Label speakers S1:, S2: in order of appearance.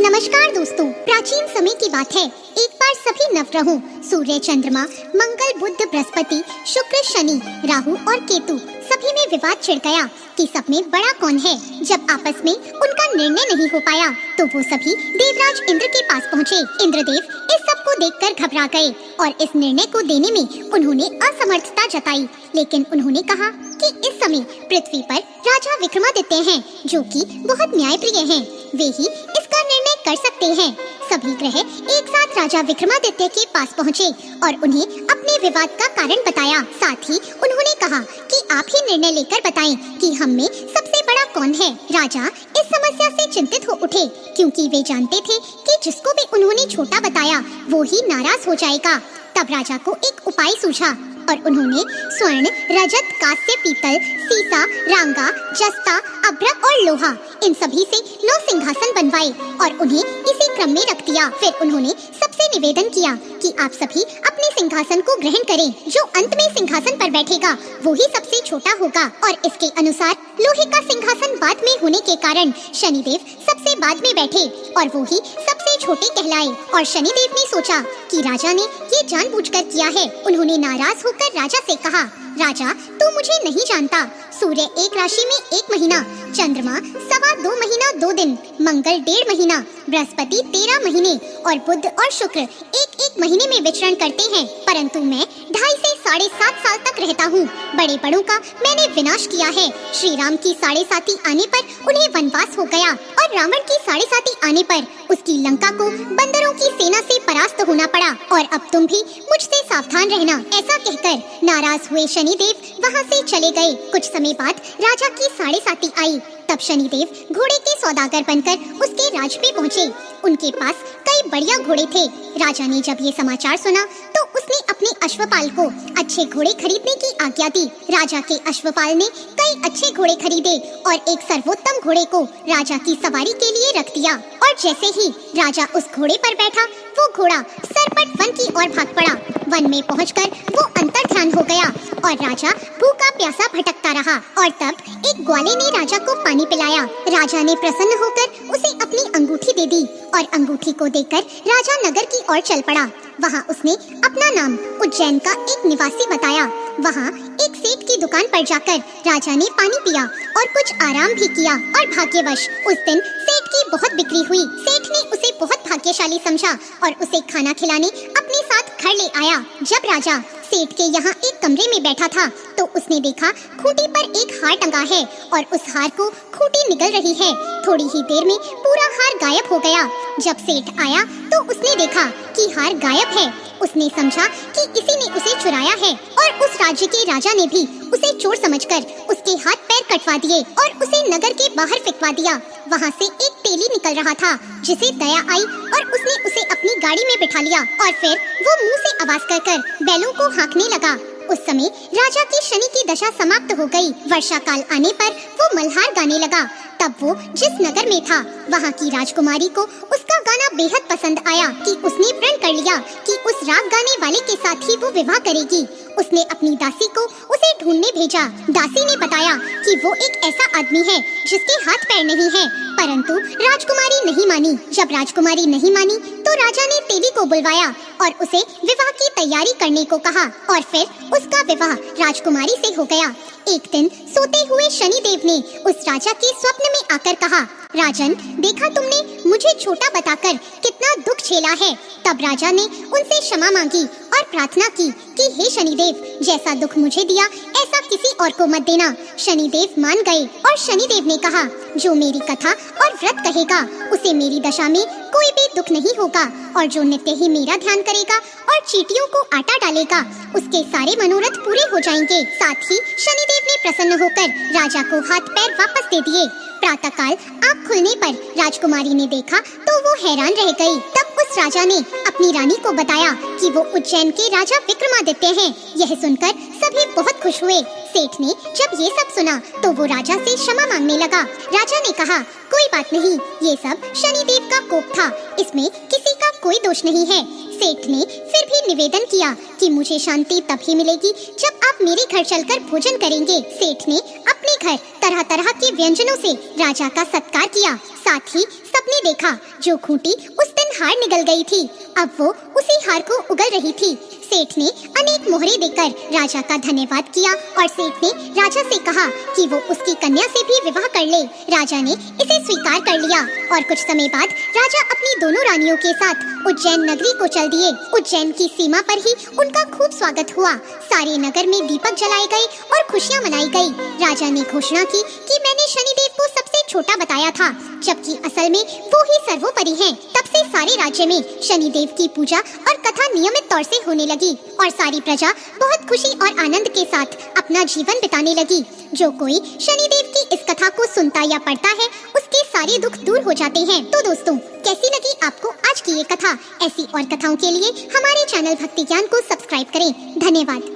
S1: नमस्कार दोस्तों, प्राचीन समय की बात है। एक बार सभी नवग्रहों सूर्य, चंद्रमा, मंगल, बुध, बृहस्पति, शुक्र, शनि, राहु और केतु सभी में विवाद छिड़ गया कि सब में बड़ा कौन है। जब आपस में उनका निर्णय नहीं हो पाया तो वो सभी देवराज इंद्र के पास पहुँचे। इंद्रदेव इस सब को देखकर घबरा गए और इस निर्णय को देने में उन्होंने असमर्थता जताई। लेकिन उन्होंने कहा कि इस समय पृथ्वी पर राजा विक्रमादित्य हैं, जो कि बहुत न्यायप्रिय हैं। वे ही इसका निर्णय कर सकते हैं। सभी ग्रह एक साथ राजा विक्रमादित्य के पास पहुँचे और उन्हें अपने विवाद का कारण बताया। साथ ही उन्होंने कहा कि आप ही निर्णय लेकर बताएं कि हम में सबसे बड़ा कौन है। राजा इस समस्या से चिंतित हो उठे, क्योंकि वे जानते थे कि जिसको भी उन्होंने छोटा बताया वो ही नाराज हो जाएगा। तब राजा को एक उपाय सूझा और उन्होंने स्वर्ण, रजत, कांस्य, पीतल, सीसा, रांगा, जस्ता, अभ्रक और लोहा इन सभी से 9 सिंहासन बनवाए और उन्हें इसी क्रम में रख दिया। फिर उन्होंने सबसे निवेदन किया कि आप सभी अपने सिंहासन को ग्रहण करें। जो अंत में सिंहासन पर बैठेगा वो ही सबसे छोटा होगा। और इसके अनुसार लोहे का सिंहासन बाद में होने के कारण शनिदेव सबसे बाद में बैठे और वो ही सबसे छोटे कहलाए। और शनिदेव ने सोचा कि राजा ने ये जानबूझकर किया है। उन्होंने नाराज होकर राजा से कहा, राजा तू मुझे नहीं जानता। सूर्य एक राशि में 1 महीना, चंद्रमा 2.25 महीना 2 दिन, मंगल 1.5 महीना, बृहस्पति 13 महीने और बुध और शुक्र एक महीने में विचरण करते हैं। परंतु मैं 2.5 से 7.5 साल तक रहता हूँ। बड़े बड़ों का मैंने विनाश किया है। श्री राम की 7.5 आने पर उन्हें वनवास हो गया और रावण की 7.5 आने पर उसकी लंका को बंदरों की सेना से परास्त होना पड़ा। और अब तुम भी मुझसे सावधान रहना। ऐसा कहकर नाराज हुए शनिदेव वहाँ से चले गए। कुछ समय बाद राजा की 7.5 आई। तब शनिदेव घोड़े के सौदागर बनकर उसके राज में पहुँचे। उनके पास कई बढ़िया घोड़े थे। राजा ने जब ये समाचार सुना तो उसने अपने अश्वपाल को अच्छे घोड़े खरीदने की आज्ञा दी। राजा के अश्वपाल ने कई अच्छे घोड़े खरीदे और एक सर्वोत्तम घोड़े को राजा की सवारी के लिए रख दिया। और जैसे ही राजा उस घोड़े पर बैठा, वो घोड़ा सरपट वन की ओर भाग पड़ा। वन में पहुंचकर वो अंतर्ध्यान हो गया और राजा भूखा प्यासा भटकता रहा। और तब एक ग्वाले ने राजा को पानी पिलाया। राजा ने प्रसन्न होकर उसे अपनी अंगूठी दे दी और अंगूठी को देकर राजा नगर की ओर चल पड़ा। वहाँ उसने अपना नाम उज्जैन का एक निवासी बताया। वहाँ एक सेठ की दुकान पर जाकर राजा ने पानी पिया और कुछ आराम भी किया। और भाग्यवश उस दिन सेठ की बहुत बिक्री हुई। सेठ ने उसे बहुत भाग्यशाली समझा और उसे खाना खिलाने अपने साथ घर ले आया। जब राजा सेठ के यहाँ एक कमरे में बैठा था तो उसने देखा खूंटी पर एक हार टंगा है और उस हार को खूंटी निगल रही है। थोड़ी ही देर में पूरा हार गायब हो गया। जब सेठ आया तो उसने देखा कि हार गायब है। उसने समझा कि किसी ने उसे चुराया है और उस राज्य के राजा ने भी उसे चोर समझकर उसके हाथ पैर कटवा दिए और उसे नगर के बाहर फेंकवा दिया। वहाँ से एक तेली निकल रहा था जिसे दया आई और उसने उसे अपनी गाड़ी में बिठा लिया और फिर वो मुंह से आवाज कर कर बैलों को हाँकने लगा। उस समय राजा की शनि की दशा समाप्त हो गई। वर्षा काल आने पर वो मल्हार गाने लगा। तब वो जिस नगर में था वहाँ की राजकुमारी को उसका गाना बेहद पसंद आया कि उसने प्रण कर लिया कि उस राग गाने वाले के साथ ही वो विवाह करेगी। उसने अपनी दासी को उसे ढूंढने भेजा। दासी ने बताया कि वो एक ऐसा आदमी है जिसके हाथ पैर नहीं है, परंतु राजकुमारी नहीं मानी। जब राजकुमारी नहीं मानी तो राजा ने तेली को बुलवाया और उसे विवाह की तैयारी करने को कहा और फिर उसका विवाह राजकुमारी से हो गया। एक दिन सोते हुए शनिदेव ने उस राजा के स्वप्न में आकर कहा, राजन, देखा तुमने मुझे छोटा बताकर कितना दुख झेला है। तब राजा ने उनसे क्षमा मांगी और प्रार्थना की कि हे शनिदेव, जैसा दुख मुझे दिया ऐसा किसी और को मत देना। शनिदेव मान गए और शनिदेव ने कहा, जो मेरी कथा और व्रत कहेगा उसे मेरी दशा में कोई भी दुख नहीं होगा और जो नित्य ही मेरा ध्यान करेगा और चींटियों को आटा डालेगा उसके सारे मनोरथ पूरे हो जाएंगे। साथ ही शनिदेव ने प्रसन्न होकर राजा को हाथ पैर वापस दे दिए। प्रातःकाल आँख खुलने पर राजकुमारी ने देखा तो वो हैरान रह गई। तब उस राजा ने अपनी रानी को बताया कि वो उज्जैन के राजा विक्रमादित्य हैं। यह सुनकर सभी बहुत खुश हुए। सेठ ने जब ये सब सुना तो वो राजा से क्षमा मांगने लगा। राजा ने कहा, कोई बात नहीं, ये सब शनिदेव का कोप था, इसमें किसी का कोई दोष नहीं है। सेठ ने फिर भी निवेदन किया कि मुझे शांति तभी मिलेगी जब आप मेरे घर चलकर भोजन करेंगे। सेठ ने अपने घर तरह तरह के व्यंजनों से राजा का सत्कार किया। साथ ही सबने देखा जो खूंटी उस दिन हार निगल गई थी, अब वो उसी हार को उगल रही थी। सेठ ने अनेक मोहरे देकर राजा का धन्यवाद किया और सेठ ने राजा से कहा कि वो उसकी कन्या से भी विवाह कर ले। राजा ने इसे स्वीकार कर लिया और कुछ समय बाद राजा अपनी दोनों रानियों के साथ उज्जैन नगरी को चल दिए। उज्जैन की सीमा पर ही उनका खूब स्वागत हुआ। सारे नगर में दीपक जलाए गए और खुशियाँ मनाई गई। राजा ने घोषणा की कि मैंने शनिदेव को सबसे छोटा बताया था, जबकि असल में वो ही सर्वोपरि हैं। तब से सारे राज्य में शनिदेव की पूजा और कथा नियमित तौर से होने लगी और सारी प्रजा बहुत खुशी और आनंद के साथ अपना जीवन बिताने लगी। जो कोई शनिदेव की इस कथा को सुनता या पढ़ता है, उसके सारे दुख दूर हो जाते हैं। तो दोस्तों, कैसी लगी आपको आज की ये कथा? ऐसी और कथाओं के लिए हमारे चैनल भक्ति ज्ञान को सब्सक्राइब करें। धन्यवाद।